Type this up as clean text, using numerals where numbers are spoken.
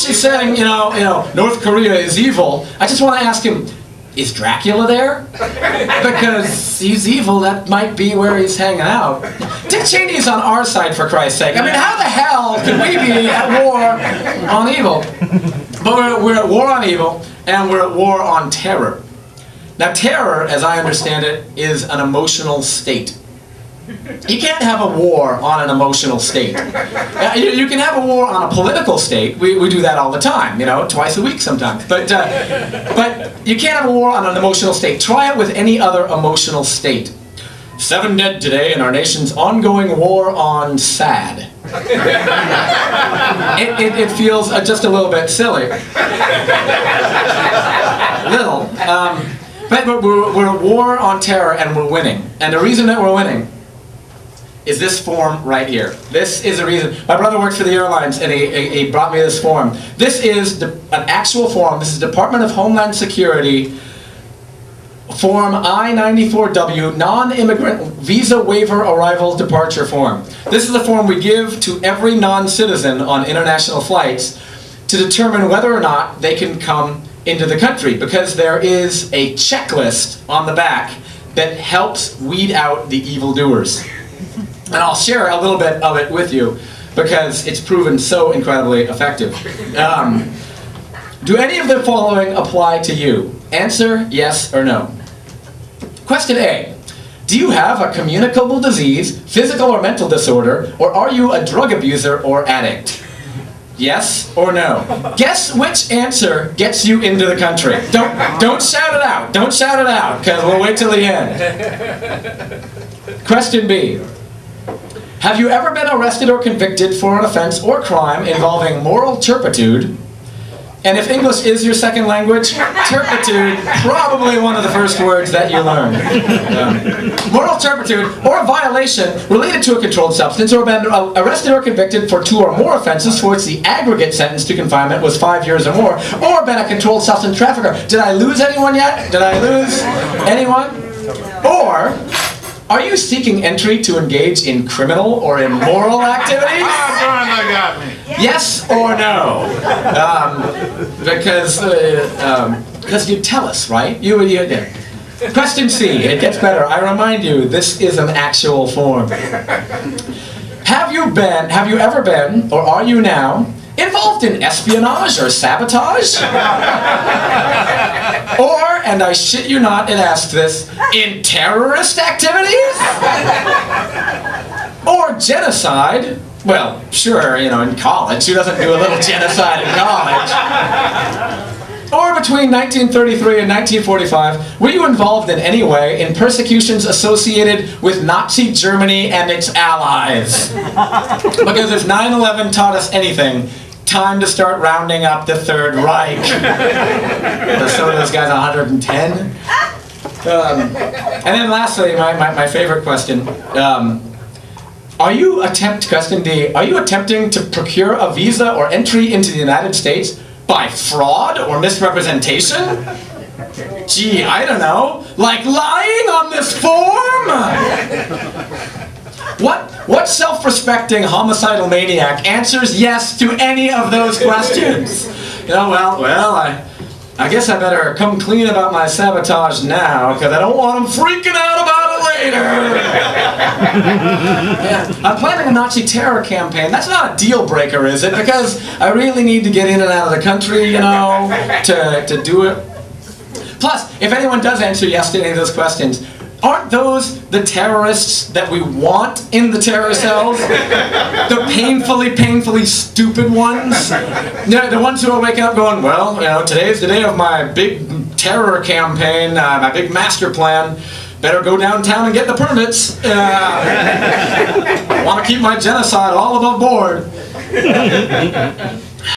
Bush is saying, North Korea is evil, I just want to ask him, is Dracula there? Because he's evil, that might be where he's hanging out. Dick Cheney's on our side, for Christ's sake. I mean, how the hell can we be at war on evil? But we're at war on evil, and we're at war on terror. Now, terror, as I understand it, is an emotional state. You can't have a war on an emotional state. You can have a war on a political state. We do that all the time, twice a week sometimes. But you can't have a war on an emotional state. Try it with any other emotional state. 7 dead today in our nation's ongoing war on sad. It feels just a little bit silly. Little. But we're at war on terror, and we're winning. And the reason that we're winning is this form right here. This is the reason. My brother works for the airlines, and he brought me this form. This is an actual form. This is Department of Homeland Security Form I-94W, Non-Immigrant Visa Waiver Arrival Departure Form. This is the form we give to every non-citizen on international flights to determine whether or not they can come into the country, because there is a checklist on the back that helps weed out the evildoers. And I'll share a little bit of it with you because it's proven so incredibly effective. Do any of the following apply to you? Answer yes or no. Question A. Do you have a communicable disease, physical or mental disorder, or are you a drug abuser or addict? Yes or no? Guess which answer gets you into the country. Don't shout it out. Don't shout it out, because we'll wait till the end. Question B. Have you ever been arrested or convicted for an offense or crime involving moral turpitude? And if English is your second language, turpitude, probably one of the first words that you learn. Moral turpitude, or a violation related to a controlled substance, or been arrested or convicted for 2 or more offenses for which the aggregate sentence to confinement was 5 years or more, or been a controlled substance trafficker. Did I lose anyone yet? Did I lose anyone? Or, are you seeking entry to engage in criminal or immoral activities? Yes or no? Because you tell us, right? You did. Question C. It gets better. I remind you, this is an actual form. Have you ever been, or are you now, involved in espionage or sabotage? Or, and I shit you not, it asks this, in terrorist activities? Or genocide? Well, sure, in college. Who doesn't do a little genocide in college? Or between 1933 and 1945, were you involved in any way in persecutions associated with Nazi Germany and its allies? Because if 9/11 taught us anything, time to start rounding up the Third Reich. So those guys 110. And then lastly, my favorite question. Question D, are you attempting to procure a visa or entry into the United States by fraud or misrepresentation? Gee, I don't know. Like lying on this form? What self-respecting homicidal maniac answers yes to any of those questions? I guess I better come clean about my sabotage now, because I don't want them freaking out about it later. Yeah, I'm planning a Nazi terror campaign. That's not a deal breaker, is it? Because I really need to get in and out of the country, to do it. Plus, if anyone does answer yes to any of those questions, aren't those the terrorists that we want in the terror cells? The painfully stupid ones? The ones who are waking up going, well, today's the day of my big terror campaign, my big master plan. Better go downtown and get the permits. I want to keep my genocide all above board.